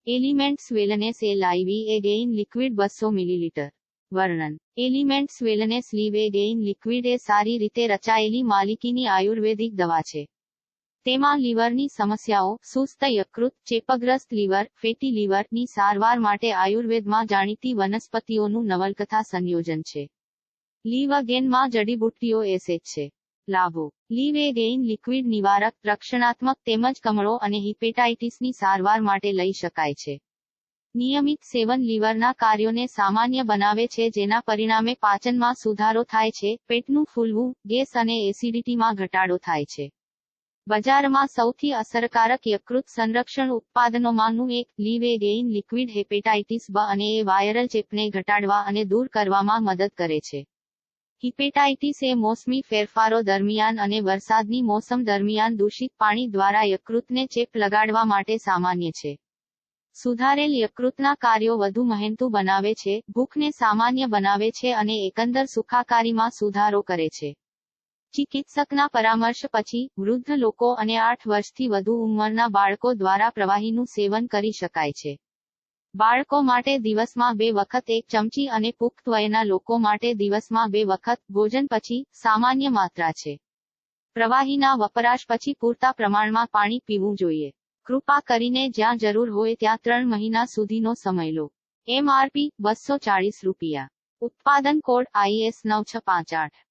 Elements wellness LIV again liquid 200 millilitre. વર્ણન. Elements wellness LIV again liquid એ સારી રીતે રચાયેલી માલિકીની આયુર્વેદિક દવા છે. તેમાં લીવરની સમસ્યાઓ, સુસ્ત યકૃત, ચેપગ્રસ્ત લીવર, ફેટી લીવર ની સારવાર માટે આયુર્વેદમાં જાણીતી વનસ્પતિઓનું નવલકથા સંયોજન છે. લીવ અગેન માં જડીબુટ્ટીઓ એસેજ છે. લાભો. લીવ એગેઇન લિક્વિડ નિવારક, રક્ષણાત્મક તેમજ કમળો અને હિપેટાઇટિસની સારવાર માટે લઈ શકાય છે. નિયમિત સેવન લીવરના કાર્યોને સામાન્ય બનાવે છે, જેના પરિણામે પાચનમાં સુધારો થાય છે, પેટનું ફૂલવું, ગેસ અને એસિડિટીમાં ઘટાડો થાય છે. બજારમાં સૌથી અસરકારક યકૃત સંરક્ષણ ઉત્પાદનોમાંનું એક, leave again liquid hepatitis B અને A વાયરલ ચેપને ઘટાડવા અને દૂર કરવામાં મદદ કરે છે. હિપેટાઇટિસ એ મોસમી ફેરફારો દરમિયાન અને વરસાદની મોસમ દરમિયાન દૂષિત પાણી દ્વારા યકૃતને ચેપ લગાડવા માટે સામાન્ય છે. સુધારેલ યકૃતના કાર્યો વધુ મહેનતુ બનાવે છે, ભૂખને સામાન્ય બનાવે છે અને એકંદર સુખાકારીમાં સુધારો કરે છે. ચિકિત્સકના પરામર્શ પછી, વૃદ્ધ લોકો અને 8 વર્ષથી વધુ ઉંમરના બાળકો દ્વારા પ્રવાહીનું સેવન કરી શકાય છે. બાળકો માટે દિવસમાં 2 વખત 1 ચમચી અને પુખ્ત વયના લોકો માટે દિવસમાં 2 વખત, ભોજન પછી, સામાન્ય માત્રા છે. પ્રવાહીના વપરાશ પછી પૂરતા પ્રમાણમાં પાણી પીવું જોઈએ. કૃપા કરીને જ્યાં જરૂર હોય ત્યાં 3 મહિના સુધીનો સમય લો. MRP ₹240. ઉત્પાદન કોડ IS 9658.